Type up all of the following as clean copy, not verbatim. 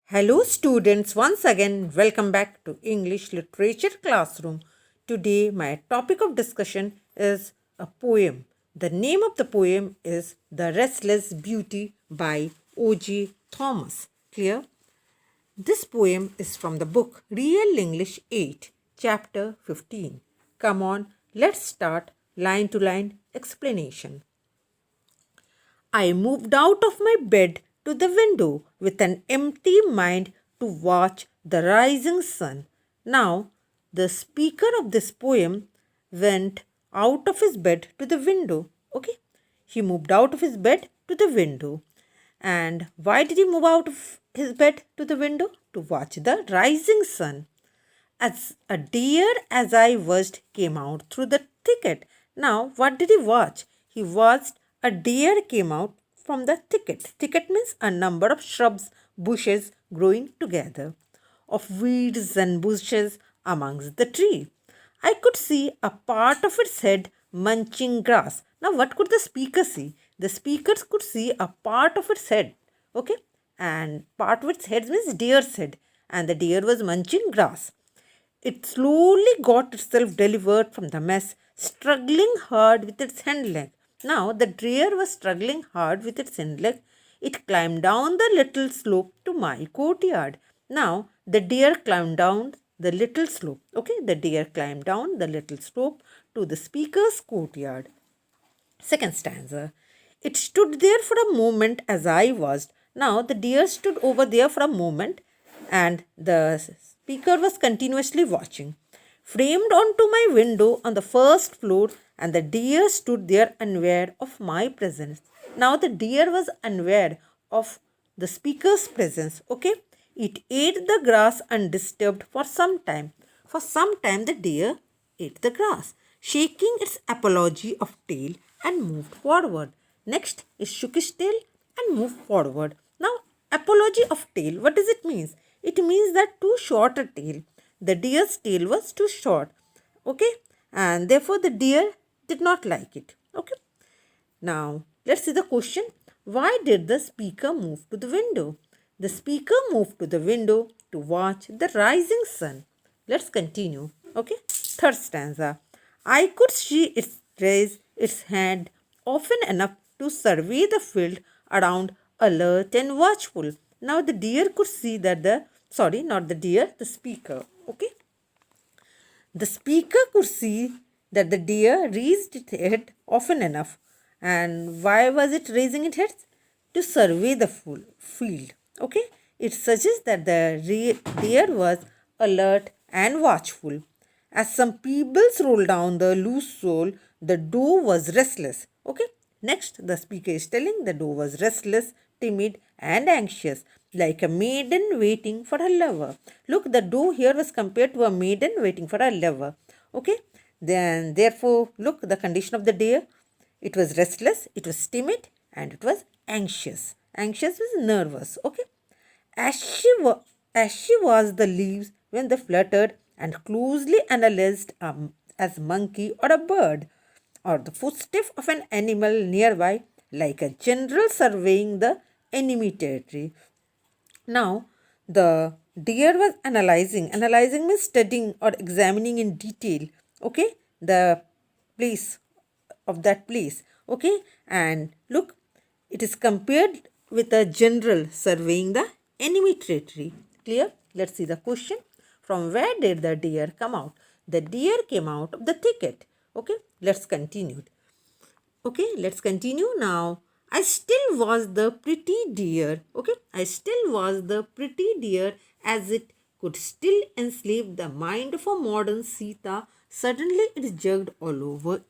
Hello students, once again welcome back to English Literature Classroom. Today my topic of discussion is a poem. The name of the poem is The Restless Beauty by O.G. Thomas. Clear? This poem is from the book Real English 8, chapter 15. Come on, let's start line to line explanation. I moved out of my bed to the window with an empty mind to watch the rising sun. Now, the speaker of this poem went out of his bed to the window. Okay? He moved out of his bed to the window. And why did he move out of his bed to the window? To watch the rising sun. As a deer as I watched came out through the thicket. Now, what did he watch? He watched a deer came out from the thicket. Thicket means a number of shrubs, bushes growing together, of weeds and bushes amongst the tree. I could see a part of its head munching grass. Now, what could the speaker see? The speakers could see a part of its head. Okay? And part of its head means deer's head. And the deer was munching grass. It slowly got itself delivered from the mess, struggling hard with its hind leg. Now the deer was struggling hard with its hind leg. It climbed down the little slope to my courtyard. Now the deer climbed down the little slope. Okay, the deer climbed down the little slope to the speaker's courtyard. Second stanza. It stood there for a moment as I watched. Now the deer stood over there for a moment and the speaker was continuously watching. Framed onto my window on the first floor, and the deer stood there unaware of my presence. Now the deer was unaware of the speaker's presence. Okay, it ate the grass undisturbed for some time. For some time, the deer ate the grass, shaking its apology of tail and moved forward. Next, it shook its tail and moved forward. Now, apology of tail, what does it mean? It means that too short a tail. The deer's tail was too short. Okay, and therefore the deer did not like it. Okay. Now, let's see the question. Why did the speaker move to the window? The speaker moved to the window to watch the rising sun. Let's continue. Okay. Third stanza. I could see it raise its hand often enough to survey the field around, alert and watchful. Now the deer could see that not the deer, the speaker. Okay. The speaker could see that the deer raised its head often enough. And why was it raising its head? To survey the full field. Okay? It suggests that the deer was alert and watchful. As some pebbles rolled down the loose sole, the doe was restless. Okay? Next, the speaker is telling the doe was restless, timid, and anxious, like a maiden waiting for her lover. Look, the doe here was compared to a maiden waiting for her lover. Okay? Then, therefore, look, the condition of the deer. It was restless, it was timid, and it was anxious. Anxious was nervous. Okay? As she was the leaves when they fluttered and closely analyzed as monkey or a bird, or the footstep of an animal nearby, like a general surveying the enemy territory. Now, the deer was analyzing. Analyzing means studying or examining in detail. Okay, the place of that place. Okay, and look, it is compared with a general surveying the enemy territory. Clear? Let's see the question. From where did the deer come out? The deer came out of the thicket. Okay, let's continue. Okay, let's continue now. I still was the pretty deer. Okay, I still was the pretty deer as it could still enslave the mind of a modern Sita. Suddenly it jugged all over.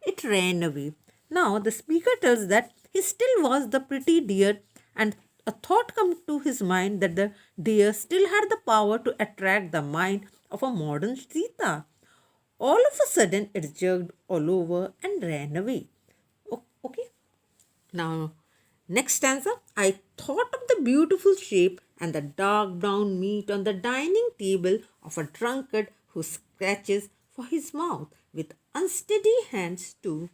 It ran away. Now the speaker tells that he still was the pretty deer, and a thought came to his mind that the deer still had the power to attract the mind of a modern Sita. All of a sudden, it jerked all over and ran away. Okay. Now, next stanza. I thought of the beautiful shape and the dark brown meat on the dining table of a drunkard who scratches for his mouth with unsteady hands to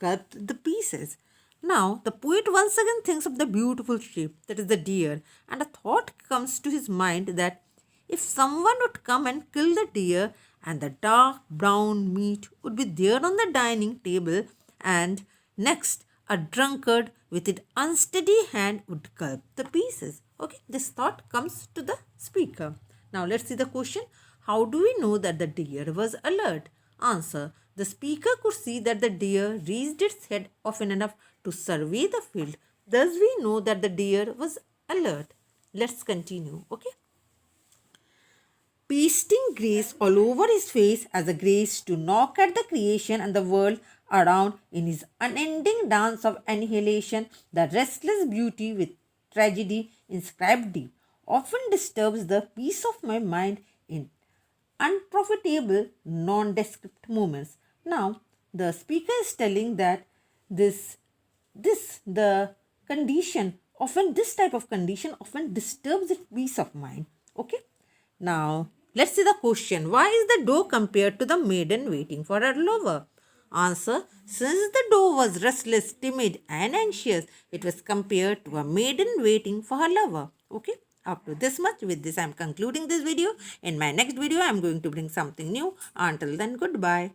cut the pieces. Now, the poet once again thinks of the beautiful shape, that is the deer, and a thought comes to his mind that if someone would come and kill the deer, and the dark brown meat would be there on the dining table, and next a drunkard with an unsteady hand would gulp the pieces. Okay, this thought comes to the speaker. Now, let's see the question. How do we know that the deer was alert? Answer. The speaker could see that the deer raised its head often enough to survey the field. Thus, we know that the deer was alert. Let's continue. Okay. Pasting grace all over his face as a grace to knock at the creation and the world around in his unending dance of annihilation, the restless beauty with tragedy inscribed deep often disturbs the peace of my mind in unprofitable, nondescript moments. Now, the speaker is telling that the condition often, this type of condition often disturbs the peace of mind. Okay. Now, let's see the question. Why is the doe compared to the maiden waiting for her lover? Answer. Since the doe was restless, timid, and anxious, it was compared to a maiden waiting for her lover. Okay. Up to this much. With this, I am concluding this video. In my next video, I am going to bring something new. Until then, goodbye.